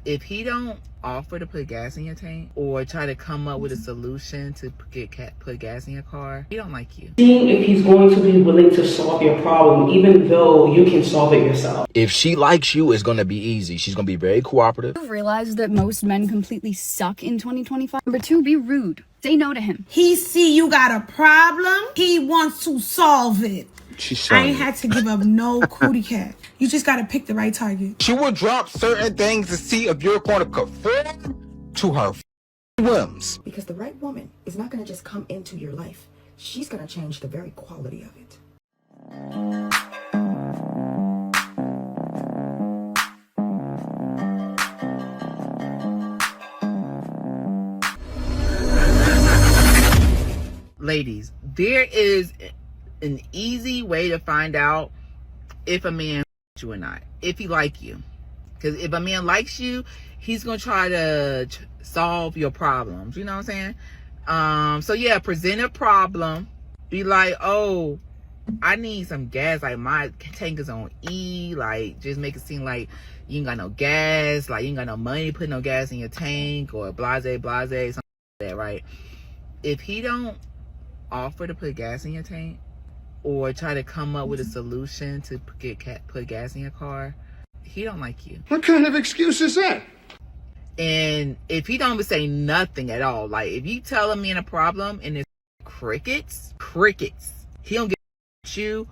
if he don't offer to put gas in your tank or try to come up with a solution to put gas in your car, he don't like you. Seeing if he's going to be willing to solve your problem, even though you can solve it yourself. If she likes you, it's going to be easy. She's going to be very cooperative. You realize that most men completely suck in 2025? Number 2, be rude. Say no to him. He see you got a problem. He wants to solve it. I ain't had to give up no cootie cat. You just gotta pick the right target. She will drop certain things to see if you're going to conform to her whims. Because the right woman is not going to just come into your life. She's going to change the very quality of it. Ladies, there is an easy way to find out if a man likes you or not, if he like you. Because if a man likes you, he's gonna try to solve your problems. You know what I'm saying? So yeah, present a problem. Be like, oh, I need some gas. Like, my tank is on E. Like, just make it seem like you ain't got no gas. Like, you ain't got no money to put no gas in your tank, or blase, something like that, right? If he don't offer to put gas in your tank or try to come up with a solution to put gas in your car, he don't like you. What kind of excuse is that? And if he don't even say nothing at all, like if you tell a man a problem and it's crickets, he don't get you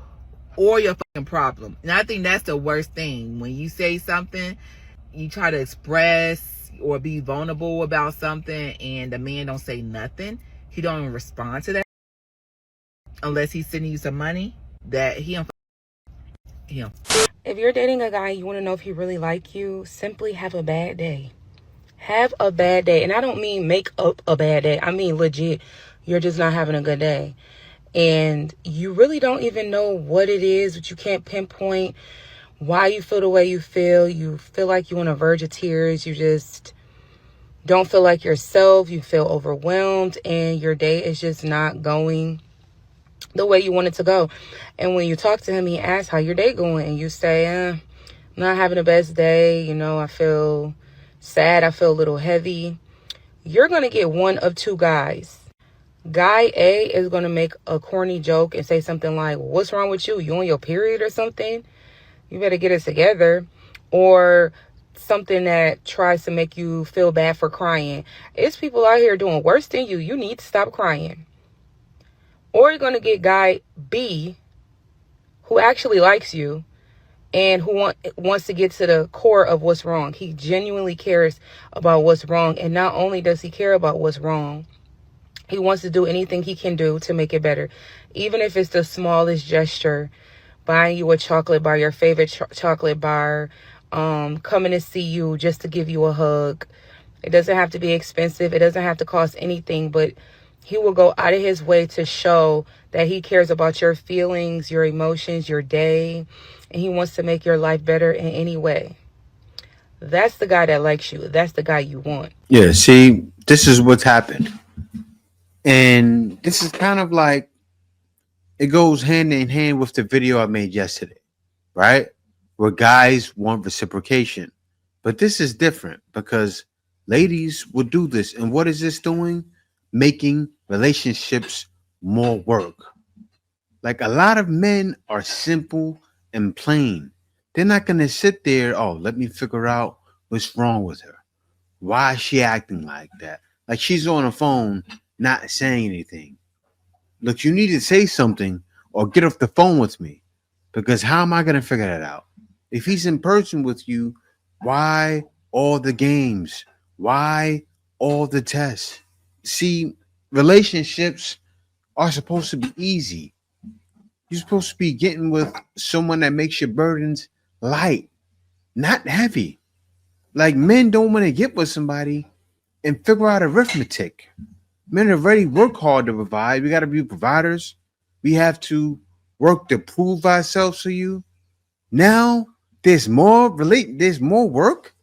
or your fucking problem. And I think that's the worst thing. When you say something, you try to express or be vulnerable about something, and the man don't say nothing, he don't even respond to that unless he's sending you some money, that he don't. If you're dating a guy, you want to know if he really like you, simply have a bad day. Have a bad day. And I don't mean make up a bad day. I mean legit, you're just not having a good day. And you really don't even know what it is, but you can't pinpoint why you feel the way you feel. You feel like you're on the verge of tears. You just don't feel like yourself. You feel overwhelmed, and your day is just not going the way you want it to go. And when you talk to him, he asks how your day going, and you say, I'm not having the best day. You know, I feel sad. I feel a little heavy. You're going to get one of two guys. Guy A is going to make a corny joke and say something like, what's wrong with you? You on your period or something? You better get it together. Or something that tries to make you feel bad for crying. It's people out here doing worse than you. You need to stop crying. Or you're going to get guy B, who actually likes you and who wants to get to the core of what's wrong. He genuinely cares about what's wrong. And not only does he care about what's wrong, he wants to do anything he can do to make it better. Even if it's the smallest gesture, buying you a chocolate bar, your favorite chocolate bar, coming to see you just to give you a hug. It doesn't have to be expensive. It doesn't have to cost anything, but he will go out of his way to show that he cares about your feelings, your emotions, your day, and he wants to make your life better in any way. That's the guy that likes you. That's the guy you want. Yeah, see, this is what's happened. And this is kind of like, it goes hand in hand with the video I made yesterday, right? Where guys want reciprocation. But this is different because ladies will do this. And what is this doing? Making relationships more work. Like, a lot of men are simple and plain. They're not going to sit there, oh, let me figure out what's wrong with her. Why is she acting like that? Like she's on the phone not saying anything. Look, you need to say something or get off the phone with me, because how am I going to figure that out? If he's in person with you, why all the games? Why all the tests? See, relationships are supposed to be easy. You're supposed to be getting with someone that makes your burdens light, not heavy. Like, men don't want to get with somebody and figure out arithmetic. Men already work hard to provide. We got to be providers. We have to work to prove ourselves to you. Now there's more work.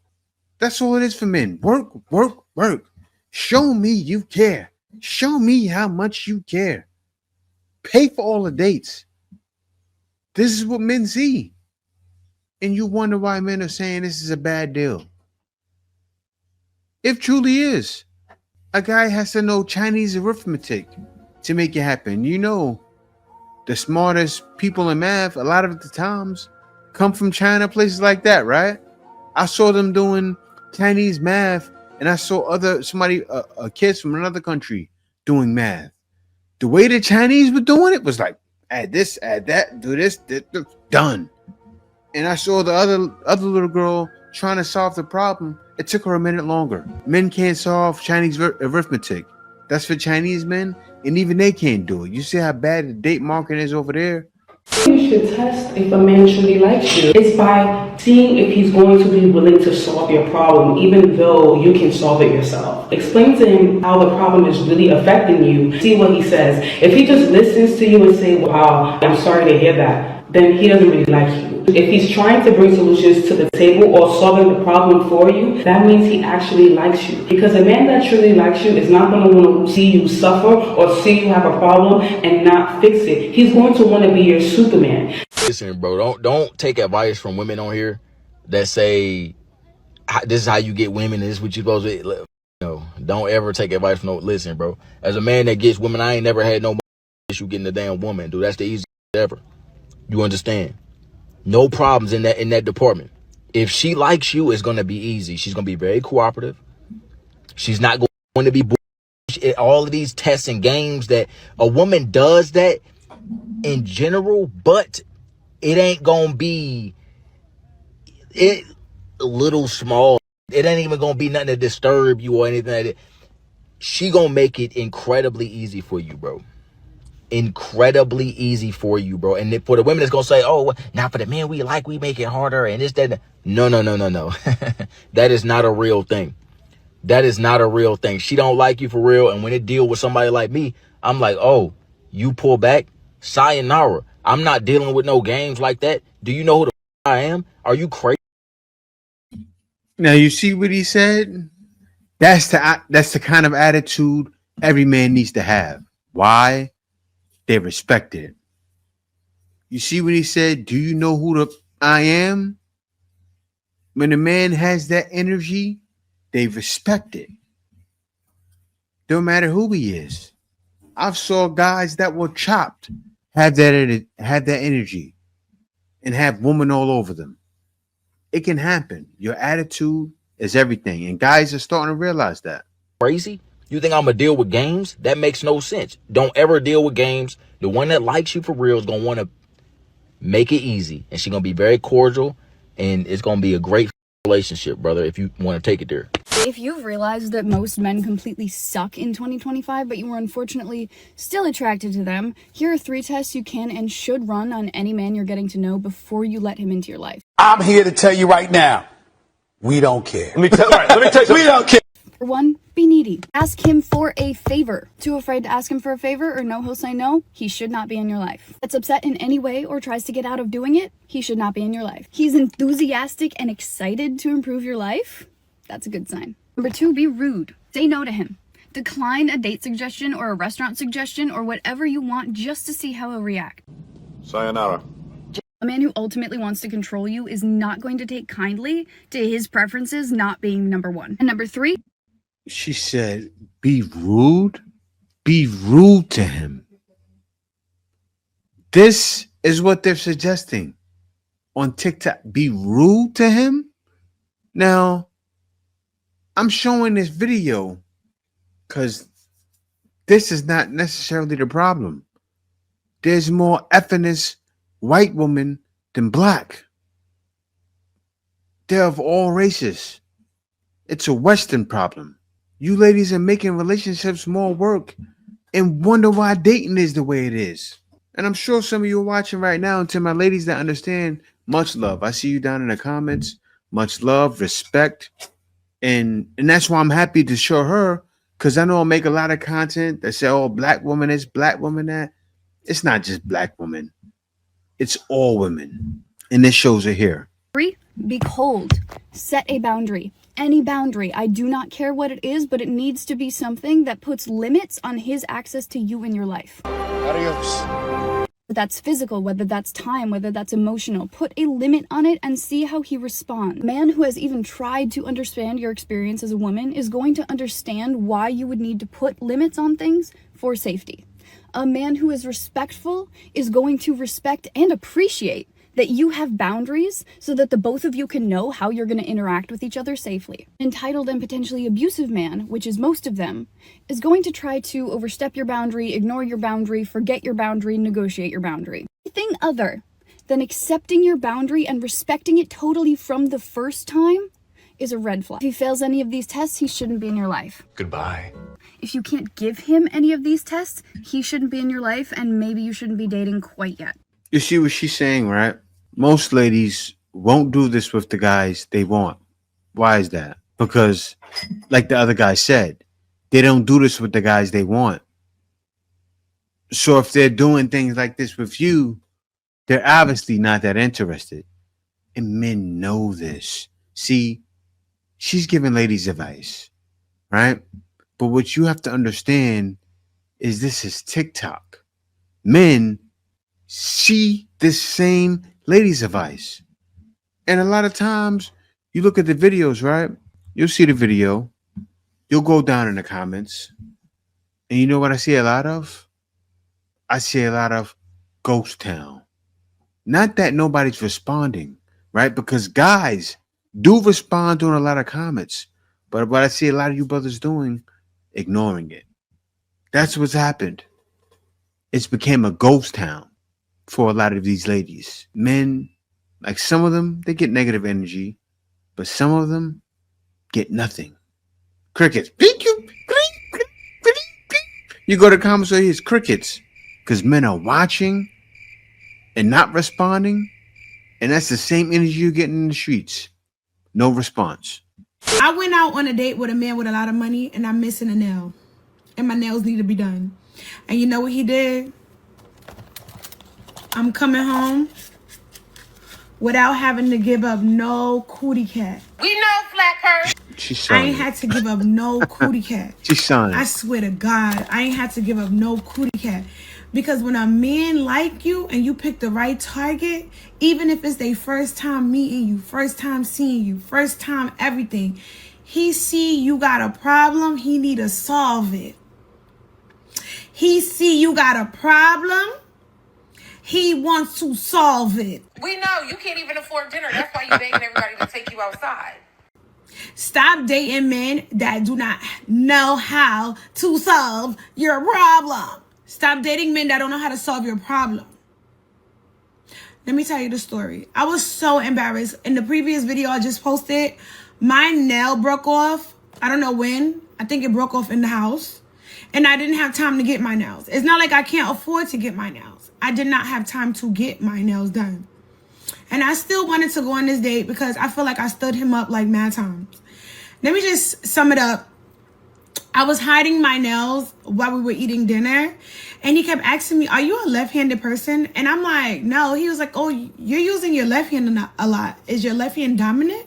That's all it is for men. Work, work, work. Show me you care. Show me how much you care. Pay for all the dates. This is what men see. And you wonder why men are saying this is a bad deal. If truly is. A guy has to know Chinese arithmetic to make it happen. You know, the smartest people in math, a lot of the times, come from China, places like that, right? I saw them doing Chinese math, and I saw kids from another country doing math. The way the Chinese were doing it was like, add this, add that, do this, done. And I saw the other little girl trying to solve the problem. It took her a minute longer. Men can't solve Chinese arithmetic. That's for Chinese men, and even they can't do it. You see how bad the date market is over there? You should test if a man truly likes you. It's by seeing if he's going to be willing to solve your problem, even though you can solve it yourself. Explain to him how the problem is really affecting you. See what he says. If he just listens to you and say, wow, I'm sorry to hear that, then he doesn't really like you. If he's trying to bring solutions to the table or solving the problem for you, that means he actually likes you. Because a man that truly likes you is not going to want to see you suffer or see you have a problem and not fix it. He's going to want to be your Superman. Listen, bro, don't take advice from women on here that say this is how you get women and this is what you're supposed to. No, don't ever take advice from no. Listen, bro, as a man that gets women, I ain't never had no issue getting a damn woman, dude. That's the easiest ever. You understand? No problems in that department. If she likes you, it's gonna be easy. She's gonna be very cooperative. She's not going to be all of these tests and games that a woman does that in general, but it ain't gonna be a little small. It ain't even gonna be nothing to disturb you or anything like that. She gonna make it incredibly easy for you, bro. Incredibly easy for you, bro. And for the women that's gonna say, oh, now for the men we like, we make it harder and this, that. No. That is not a real thing. That is not a real thing. She don't like you for real. And when it deal with somebody like me, I'm like, oh, you pull back? Sayonara. I'm not dealing with no games like that. Do you know who the I am? Are you crazy? Now you see what he said? That's the kind of attitude every man needs to have. Why? They respect it. You see what he said? Do you know who the I am? When a man has that energy, they respect it. Don't matter who he is. I've saw guys that were chopped have that energy and have women all over them. It can happen. Your attitude is everything, and guys are starting to realize that. Crazy? You think I'm gonna deal with games? That makes no sense. Don't ever deal with games. The one that likes you for real is gonna want to make it easy, and she's gonna be very cordial, and it's gonna be a great relationship, brother, if you want to take it there. If you've realized that most men completely suck in 2025, but you were unfortunately still attracted to them, here are 3 tests you can and should run on any man you're getting to know before you let him into your life. I'm here to tell you right now, we don't care. Let me tell you we don't care. 1, be needy. Ask him for a favor. Too afraid to ask him for a favor or know he'll say no? He should not be in your life. That's upset in any way or tries to get out of doing it? He should not be in your life. He's enthusiastic and excited to improve your life? That's a good sign. Number 2, be rude. Say no to him. Decline a date suggestion or a restaurant suggestion or whatever you want just to see how he'll react. Sayonara. A man who ultimately wants to control you is not going to take kindly to his preferences not being number 1. And number 3, she said, be rude. Be rude to him. This is what they're suggesting on TikTok. Be rude to him. Now, I'm showing this video because this is not necessarily the problem. There's more effeminate white women than black. They're of all races. It's a Western problem. You ladies are making relationships more work and wonder why dating is the way it is. And I'm sure some of you are watching right now, and to my ladies that understand, much love. I see you down in the comments. Much love, respect. And that's why I'm happy to show her, because I know I'll make a lot of content that say, oh, black woman is, black woman that. It's not just black women. It's all women. And this shows it here. 3, be cold. Set a boundary. Any boundary. I do not care what it is, but it needs to be something that puts limits on his access to you in your life. Adios. that's physical, whether that's time, whether that's emotional. Put a limit on it and see how he responds. A man who has even tried to understand your experience as a woman is going to understand why you would need to put limits on things for safety. A man who is respectful is going to respect and appreciate that you have boundaries so that the both of you can know how you're going to interact with each other safely. An entitled and potentially abusive man, which is most of them, is going to try to overstep your boundary, ignore your boundary, forget your boundary, negotiate your boundary. Anything other than accepting your boundary and respecting it totally from the first time is a red flag. If he fails any of these tests, he shouldn't be in your life. Goodbye. If you can't give him any of these tests, he shouldn't be in your life, and maybe you shouldn't be dating quite yet. You see what she's saying, right? Most ladies won't do this with the guys they want. Why is that? Because, like the other guy said, they don't do this with the guys they want. So if they're doing things like this with you, they're obviously not that interested. And men know this. See, she's giving ladies advice, right? But what you have to understand is this is TikTok. Men see this same ladies' advice. And a lot of times you look at the videos, right? You'll see the video. You'll go down in the comments. And you know what I see a lot of? I see a lot of ghost town. Not that nobody's responding, right? Because guys do respond to a lot of comments. But what I see a lot of you brothers doing, ignoring it. That's what's happened. It's became a ghost town for a lot of these ladies. Men, like some of them, they get negative energy, but some of them get nothing. Crickets. You go to comments, it's crickets. Because men are watching and not responding, and that's the same energy you're getting in the streets. No response. I went out on a date with a man with a lot of money, and I'm missing a nail. And my nails need to be done. And you know what he did? I'm coming home without having to give up no cootie cat. We know, Flat Purse. I ain't had to give up no cootie cat. She's signed. I swear to God, I ain't had to give up no cootie cat. Because when a man like you and you pick the right target, even if it's their first time meeting you, first time seeing you, first time everything, he see you got a problem, he need to solve it. He see you got a problem, he wants to solve it. We know you can't even afford dinner. That's why you're dating everybody to take you outside. Stop dating men that do not know how to solve your problem. Stop dating men that don't know how to solve your problem. Let me tell you the story. I was so embarrassed. In the previous video I just posted, my nail broke off. I don't know when. I think it broke off in the house. And I didn't have time to get my nails. It's not like I can't afford to get my nails. I did not have time to get my nails done. And I still wanted to go on this date because I feel like I stood him up like mad times. Let me just sum it up. I was hiding my nails while we were eating dinner. And he kept asking me, are you a left-handed person? And I'm like, no. He was like, oh, you're using your left hand a lot. Is your left hand dominant?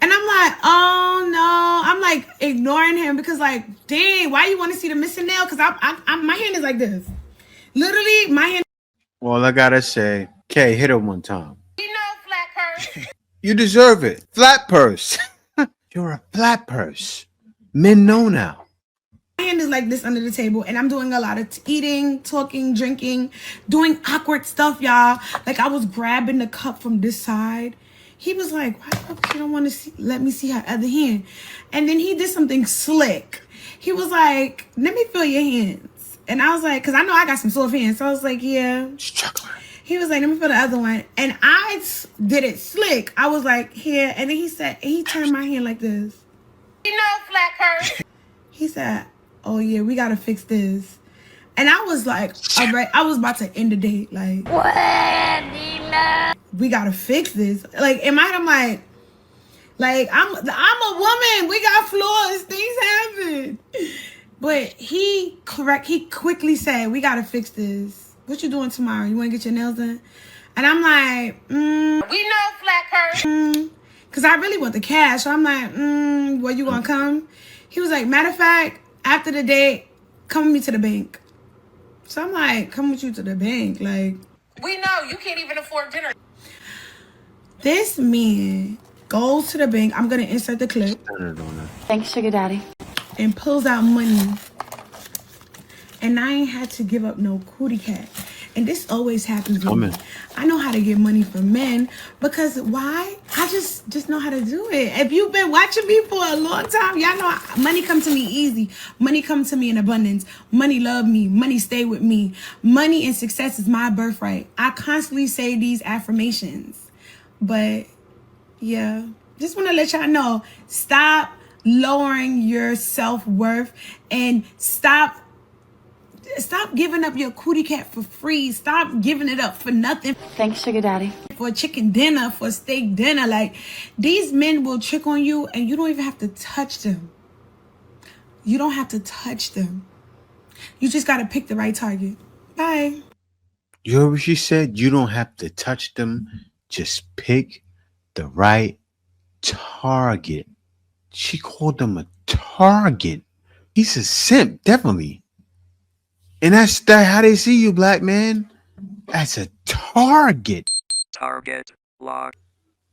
And I'm like, oh, no. I'm like ignoring him because like, dang, why you want to see the missing nail? Because my hand is like this. Literally, my hand. Well, I got to say, Kay, hit her one time. You know, Flat Purse. You deserve it. Flat purse. You're a flat purse. Men know now. My hand is like this under the table, and I'm doing a lot of eating, talking, drinking, doing awkward stuff, y'all. Like I was grabbing the cup from this side. He was like, why the fuck you don't want to let me see her other hand? And then he did something slick. He was like, let me feel your hands. And I was like, because I know I got some soft hands. So I was like, yeah. He was like, let me feel the other one. And I did it slick. I was like, here. And then he said, and he turned my hand like this. You know, Flat Purse. He said, oh yeah, we gotta fix this. And I was like, all right, I was about to end the date. Like, what? We gotta fix this. Like in my head, I'm like I'm a woman. We got flaws. Things happen. But he quickly said, we gotta fix this. What you doing tomorrow? You wanna get your nails done? And I'm like, We know, Flat Purse. Cause I really want the cash. So I'm like, where you gonna come? He was like, matter of fact, after the date, come with me to the bank. So I'm like, come with you to the bank. Like, We know you can't even afford dinner. this man goes to the bank. I'm going to insert the clip. Thanks, sugar daddy. And pulls out money. And I ain't had to give up no cootie cat. And this always happens with me. I know how to get money from men because why? I just know how to do it. If you've been watching me for a long time, y'all know money come to me easy. Money come to me in abundance. Money love me. Money stay with me. Money and success is my birthright. I constantly say these affirmations. But yeah, just want to let y'all know, stop lowering your self-worth and stop giving up your cootie cat for free. Stop giving it up for nothing. Thanks, sugar daddy. For chicken dinner, for steak dinner. Like, these men will trick on you and you don't even have to touch them. You don't have to touch them. You just got to pick the right target. Bye. You heard what she said? You don't have to touch them. Just pick the right target. She called him a target. He's a simp, definitely. And that's how they see you, black man. As a target. Target locked.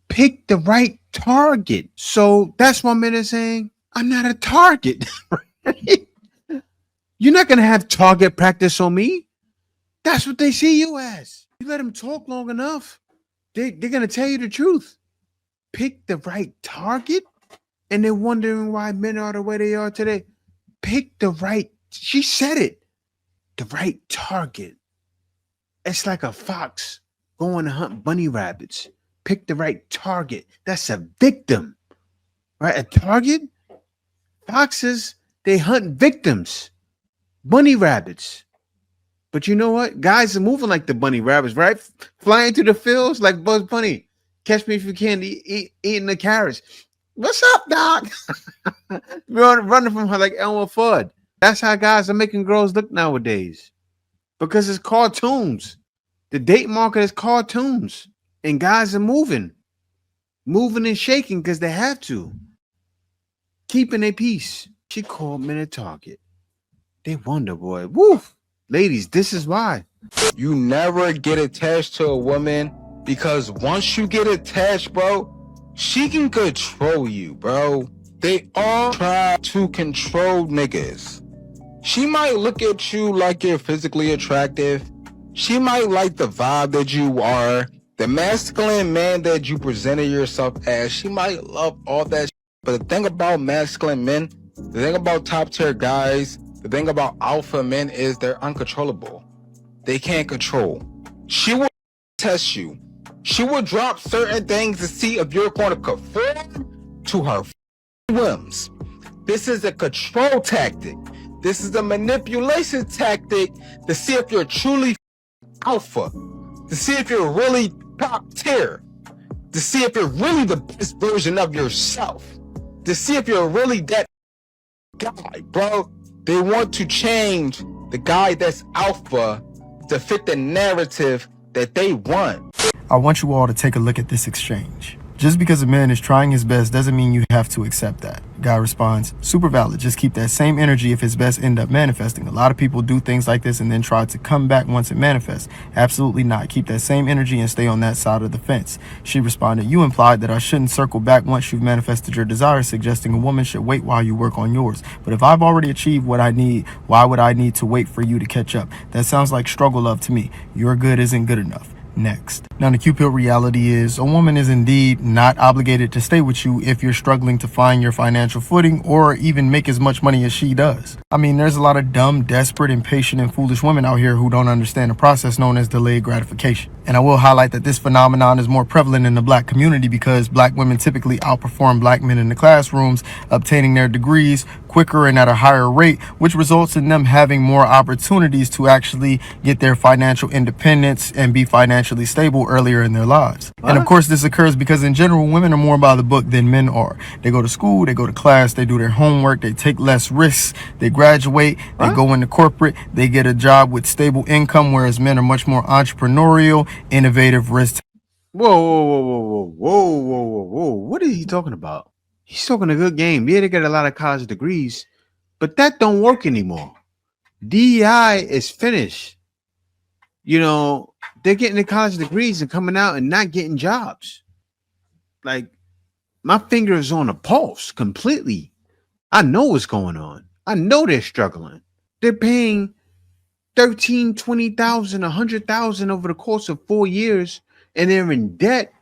Pick the right target. So that's what men are saying. I'm not a target. You're not going to have target practice on me. That's what they see you as. You let them talk long enough, they're going to tell you the truth. Pick the right target. And they're wondering why men are the way they are today. Pick the right, she said it, the right target. It's like a fox going to hunt bunny rabbits. Pick the right target. That's a victim, right? A target? Foxes, they hunt victims. Bunny rabbits. But you know what? Guys are moving like the bunny rabbits, right? Flying through the fields like Bugs Bunny. Catch me if you can, eating the carrots. What's up, dog? Running from her like Elmer Fudd. That's how guys are making girls look nowadays. Because it's cartoons. The date market is cartoons. And guys are moving. Moving and shaking because they have to. Keeping their peace. She called men a target. They wonder, boy. Woof. Ladies, this is why. You never get attached to a woman because once you get attached, bro, she can control you, bro. They all try to control niggas. She might look at you like you're physically attractive. She might like the vibe that you are, the masculine man that you presented yourself as. She might love all that shit. But the thing about masculine men, the thing about top tier guys, the thing about alpha men is they're uncontrollable. They can't control. She will test you. She will drop certain things to see if you're going to conform to her whims. This is a control tactic. This is a manipulation tactic to see if you're truly alpha, to see if you're really top tier, to see if you're really the best version of yourself, to see if you're really that guy, bro. They want to change the guy that's alpha to fit the narrative that they want. I want you all to take a look at this exchange. Just because a man is trying his best doesn't mean you have to accept that. Guy responds, super valid, just keep that same energy if his best end up manifesting. A lot of people do things like this and then try to come back once it manifests. Absolutely not. Keep that same energy and stay on that side of the fence. She responded, you implied that I shouldn't circle back once you've manifested your desire, suggesting a woman should wait while you work on yours. But if I've already achieved what I need, why would I need to wait for you to catch up? That sounds like struggle love to me. Your good isn't good enough. Next. Now, the Q-Pill reality is a woman is indeed not obligated to stay with you if you're struggling to find your financial footing or even make as much money as she does. I mean, there's a lot of dumb, desperate, impatient, and foolish women out here who don't understand the process known as delayed gratification. And I will highlight that this phenomenon is more prevalent in the black community because black women typically outperform black men in the classrooms, obtaining their degrees quicker and at a higher rate, which results in them having more opportunities to actually get their financial independence and be financially stable earlier in their lives. And of course, this occurs because in general, women are more by the book than men are. They go to school, they go to class, they do their homework, they take less risks, they graduate, they go into corporate, they get a job with stable income, whereas men are much more entrepreneurial, innovative, risk. Whoa. What is he talking about? He's talking a good game. Yeah, they get a lot of college degrees, but that don't work anymore. DEI is finished. You know, they're getting their college degrees and coming out and not getting jobs. Like, my finger is on the pulse completely. I know what's going on. I know they're struggling. They're paying 13, 20,000, 100,000 over the course of 4 years, and they're in debt.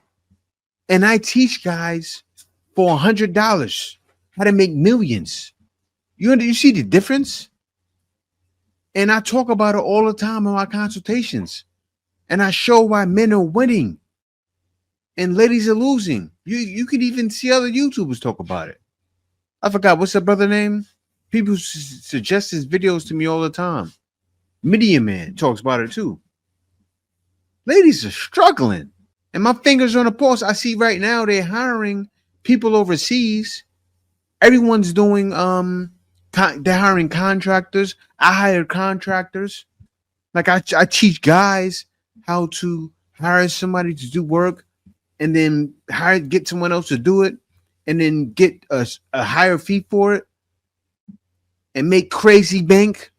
And I teach guys for $100 how to make millions. You see the difference? And I talk about it all the time in my consultations. And I show why men are winning and ladies are losing. You could even see other YouTubers talk about it. I forgot what's that brother name. People suggest his videos to me all the time. Media Man talks about it too. Ladies are struggling. And my fingers on the pulse. I see right now they're hiring people overseas. Everyone's doing they're hiring contractors. I hire contractors. Like I teach guys how to hire somebody to do work and then get someone else to do it and then get a higher fee for it and make crazy bank.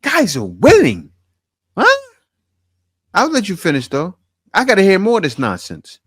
Guys are winning. Huh? I'll let you finish though. I gotta hear more of this nonsense.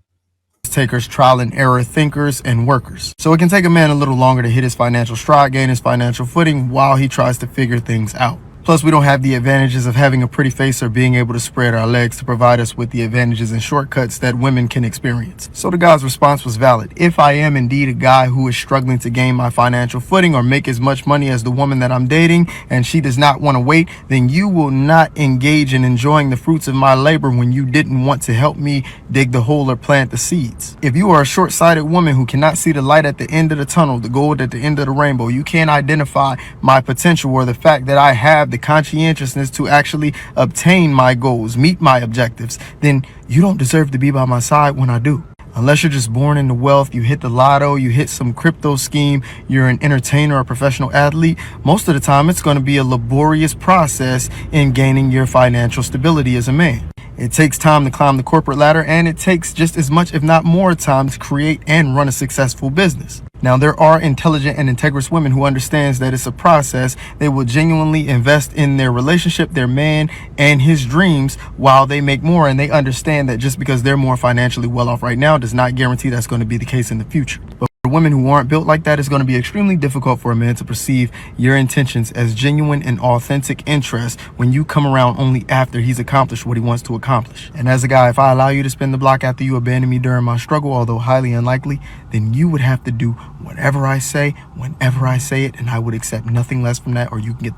Takers, trial and error thinkers, and workers. So it can take a man a little longer to hit his financial stride, gain his financial footing while he tries to figure things out. Plus, we don't have the advantages of having a pretty face or being able to spread our legs to provide us with the advantages and shortcuts that women can experience. So the guy's response was valid. If I am indeed a guy who is struggling to gain my financial footing or make as much money as the woman that I'm dating and she does not want to wait, then you will not engage in enjoying the fruits of my labor when you didn't want to help me dig the hole or plant the seeds. If you are a short-sighted woman who cannot see the light at the end of the tunnel, the gold at the end of the rainbow, you can't identify my potential or the fact that I have the conscientiousness to actually obtain my goals, meet my objectives, then you don't deserve to be by my side when I do. Unless you're just born into wealth, you hit the lotto, you hit some crypto scheme, you're an entertainer or a professional athlete, most of the time it's going to be a laborious process in gaining your financial stability as a man. It takes time to climb the corporate ladder, and it takes just as much, if not more, time to create and run a successful business. Now, there are intelligent and integrous women who understands that it's a process. They will genuinely invest in their relationship, their man, and his dreams while they make more, and they understand that just because they're more financially well off right now does not guarantee that's going to be the case in the future. But for women who aren't built like that, it's going to be extremely difficult for a man to perceive your intentions as genuine and authentic interest when you come around only after he's accomplished what he wants to accomplish. And as a guy, if I allow you to spin the block after you abandon me during my struggle, although highly unlikely, then you would have to do whatever I say, whenever I say it, and I would accept nothing less from that, or you can get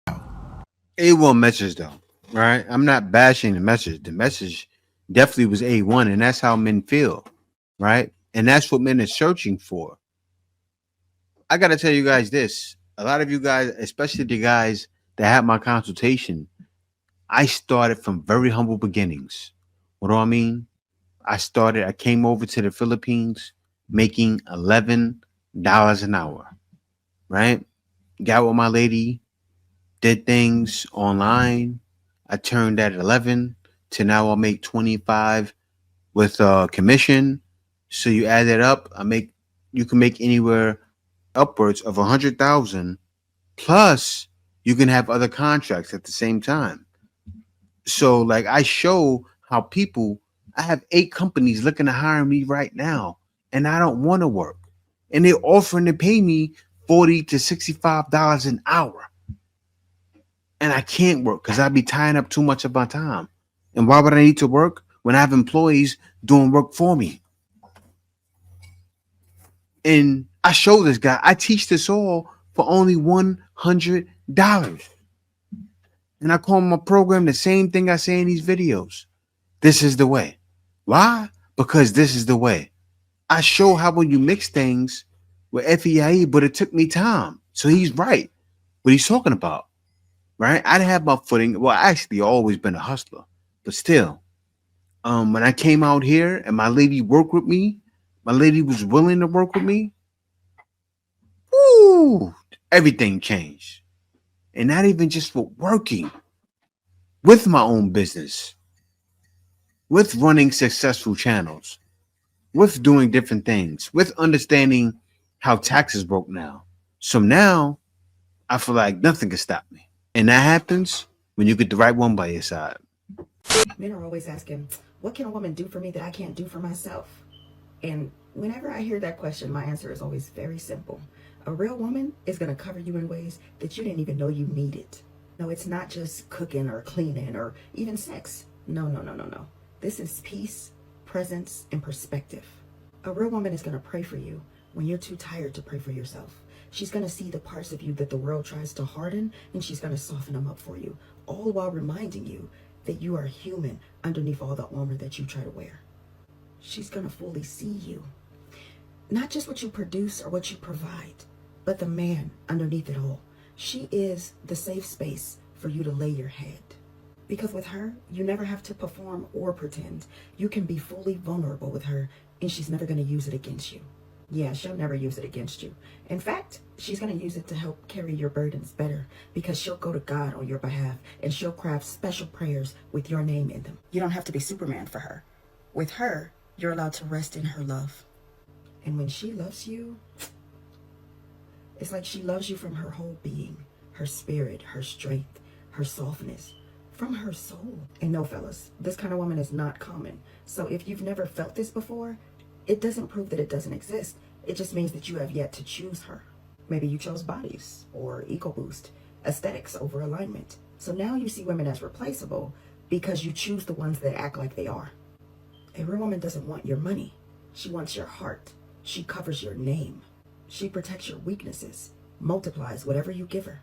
out. A1 message though, right? I'm not bashing the message. The message definitely was A1, and that's how men feel, right? And that's what men are searching for. I gotta tell you guys this. A lot of you guys, especially the guys that had my consultation, I started from very humble beginnings. What do I mean? I came over to the Philippines making $11 an hour, right? Got with my lady, did things online. I turned at 11 to now I'll make 25 with commission. So you add it up, you can make anywhere upwards of 100,000 plus you can have other contracts at the same time. So like I show how I have 8 companies looking to hire me right now and I don't want to work. And they're offering to pay me $40 to $65 an hour. And I can't work because I'd be tying up too much of my time. And why would I need to work when I have employees doing work for me? And I show this guy, I teach this all for only $100. And I call my program the same thing I say in these videos. This is the way. Why? Because this is the way. I show how when you mix things with FEIE, but it took me time. So he's right. What he's talking about, right? I didn't have my footing. Well, I actually always been a hustler, but still, when I came out here and my lady worked with me, my lady was willing to work with me. Woo! Everything changed. And not even just for working with my own business, with running successful channels, with doing different things, with understanding how taxes work now. So now I feel like nothing can stop me. And that happens when you get the right one by your side. Men are always asking, what can a woman do for me that I can't do for myself? And whenever I hear that question, my answer is always very simple. A real woman is going to cover you in ways that you didn't even know you needed. No, it's not just cooking or cleaning or even sex. No, no, no, no, no. This is peace, presence, and perspective. A real woman is going to pray for you when you're too tired to pray for yourself. She's going to see the parts of you that the world tries to harden, and she's going to soften them up for you, all while reminding you that you are human underneath all the armor that you try to wear. She's going to fully see you. Not just what you produce or what you provide, but the man underneath it all. She is the safe space for you to lay your head. Because with her, you never have to perform or pretend. You can be fully vulnerable with her, and she's never going to use it against you. Yeah, she'll never use it against you. In fact, she's going to use it to help carry your burdens better, because she'll go to God on your behalf, and she'll craft special prayers with your name in them. You don't have to be Superman for her. With her, you're allowed to rest in her love. And when she loves you, it's like she loves you from her whole being, her spirit, her strength, her softness, from her soul. And no, fellas, this kind of woman is not common. So if you've never felt this before, it doesn't prove that it doesn't exist. It just means that you have yet to choose her. Maybe you chose bodies or EcoBoost, aesthetics over alignment. So now you see women as replaceable because you choose the ones that act like they are. A real woman doesn't want your money. She wants your heart. She covers your name. She protects your weaknesses, multiplies whatever you give her.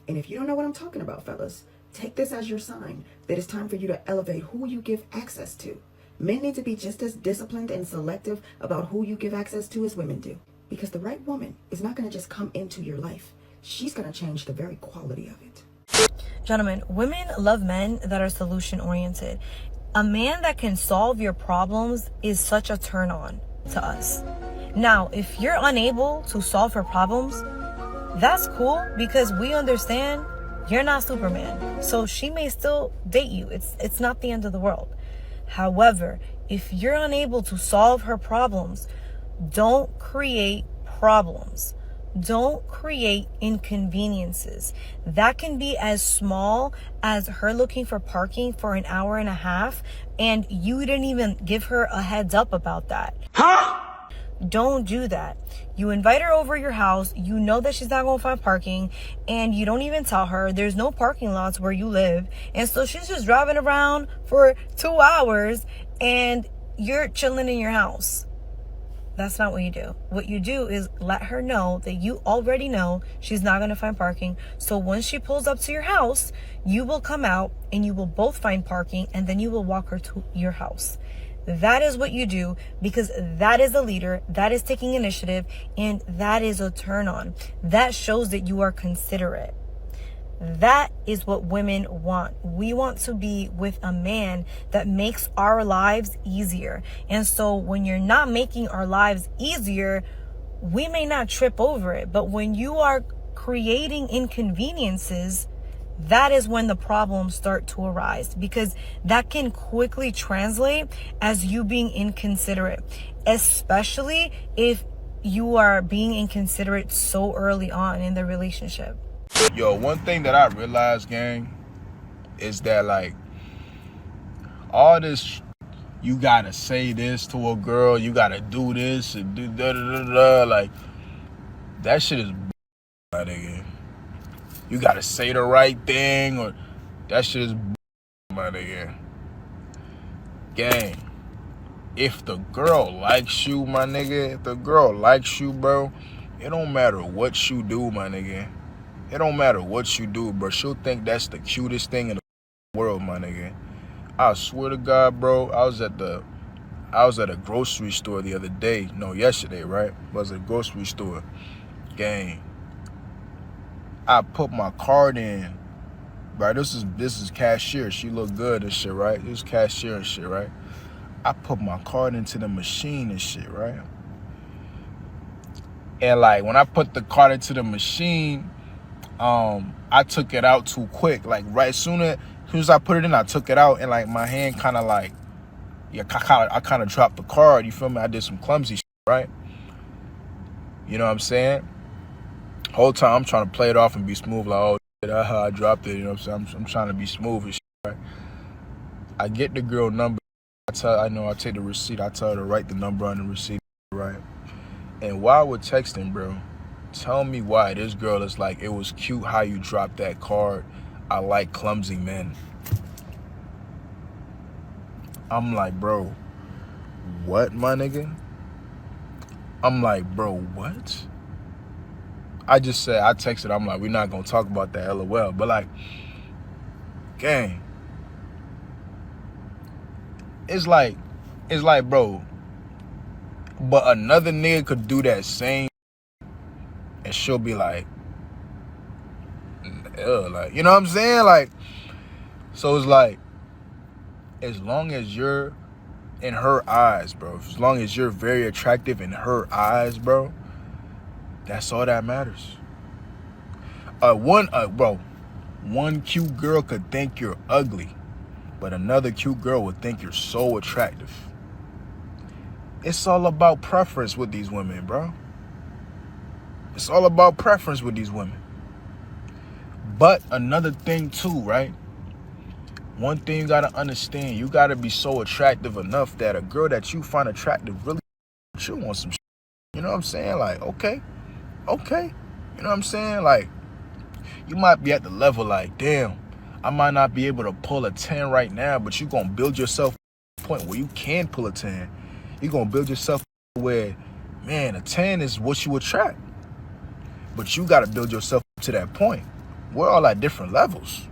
And if you don't know what I'm talking about, fellas, take this as your sign that it's time for you to elevate who you give access to. Men need to be just as disciplined and selective about who you give access to as women do. Because the right woman is not going to just come into your life. She's going to change the very quality of it. Gentlemen, women love men that are solution oriented. A man that can solve your problems is such a turn on to us. Now, if you're unable to solve her problems, that's cool, because we understand you're not Superman. So she may still date you. It's not the end of the world. However, if you're unable to solve her problems, don't create problems. Don't create inconveniences. That can be as small as her looking for parking for an hour and a half, and you didn't even give her a heads up about that. Huh? Don't do that. You invite her over your house, you know that she's not going to find parking, and you don't even tell her there's no parking lots where you live, and so she's just driving around for 2 hours and you're chilling in your house. That's not what you do. What you do is let her know that you already know she's not going to find parking. So once she pulls up to your house, you will come out and you will both find parking, and then you will walk her to your house. That is what you do, because that is a leader, that is taking initiative, and that is a turn on. That shows that you are considerate. That is what women want. We want to be with a man that makes our lives easier. And so when you're not making our lives easier, we may not trip over it. But when you are creating inconveniences, that is when the problems start to arise, because that can quickly translate as you being inconsiderate, especially if you are being inconsiderate so early on in the relationship. Yo, one thing that I realized, gang, is that, like, all this, you gotta say this to a girl, you gotta do this and do da da da da, like, that shit is my nigga. You gotta say the right thing, or that shit is my nigga. Gang, if the girl likes you, my nigga, if the girl likes you, bro, it don't matter what you do, my nigga. It don't matter what you do, bro. She'll think that's the cutest thing in the world, my nigga. I swear to God, bro, I was at a grocery store the other day. No, yesterday, right? I was at a grocery store. Gang, I put my card in, right? This is cashier. She look good and shit, right? This is cashier and shit, right? I put my card into the machine and shit, right? And like when I put the card into the machine, I took it out too quick. Like right as soon as I put it in, I took it out, and like my hand kind of like, yeah, I kind of dropped the card. You feel me? I did some clumsy shit, right? You know what I'm saying? Whole time I'm trying to play it off and be smooth, like, oh, that's how I dropped it, you know what I'm saying? I'm trying to be smooth and shit, right? I get the girl number. I take the receipt. I tell her to write the number on the receipt, right? And while we're texting, bro, tell me why this girl is like, it was cute how you dropped that card. I like clumsy men. I'm like, bro, what, my nigga? I'm like, bro, what? I texted, I'm like, we're not gonna talk about that, LOL. But like, gang, it's like, bro, but another nigga could do that same and she'll be like, like, you know what I'm saying? Like, so it's like, as long as you're in her eyes, bro, as long as you're very attractive in her eyes, bro, that's all that matters. One cute girl could think you're ugly, but another cute girl would think you're so attractive. It's all about preference with these women, bro. It's all about preference with these women. But another thing too, right? One thing you gotta understand, you gotta be so attractive enough that a girl that you find attractive really you want some shit. You know what I'm saying? Like, okay. You know what I'm saying? Like, you might be at the level like, damn, I might not be able to pull a 10 right now, but you're gonna build yourself to a point where you can pull a 10. You're gonna build yourself where, man, a 10 is what you attract. But you gotta build yourself to that point. We're all at different levels.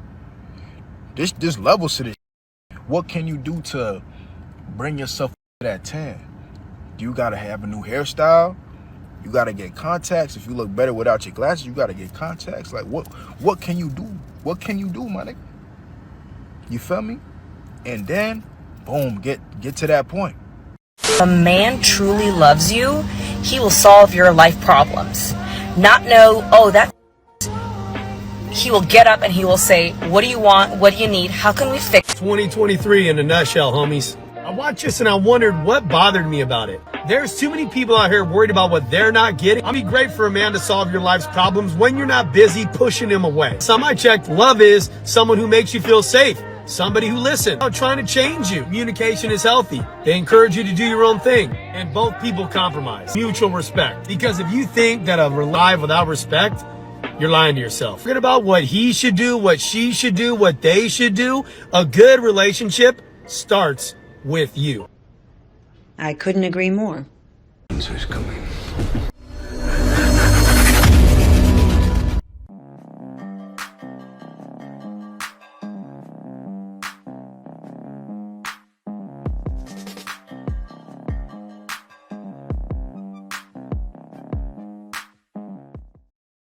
There's levels to this. What can you do to bring yourself to that 10? You gotta have a new hairstyle. You gotta get contacts. If you look better without your glasses, you gotta get contacts. Like, what can you do? What can you do, my nigga? You feel me? And then, boom, get to that point. If a man truly loves you, he will solve your life problems. Not know, oh, that. He will get up and he will say, what do you want? What do you need? How can we fix 2023 in a nutshell, homies. I watched this and I wondered what bothered me about it. There's too many people out here worried about what they're not getting. It'd be great for a man to solve your life's problems when you're not busy pushing him away. Some I checked, love is someone who makes you feel safe. Somebody who listens, not trying to change you. Communication is healthy. They encourage you to do your own thing. And both people compromise. Mutual respect. Because if you think that a life without respect, you're lying to yourself. Forget about what he should do, what she should do, what they should do. A good relationship starts with you. I couldn't agree more. Coming.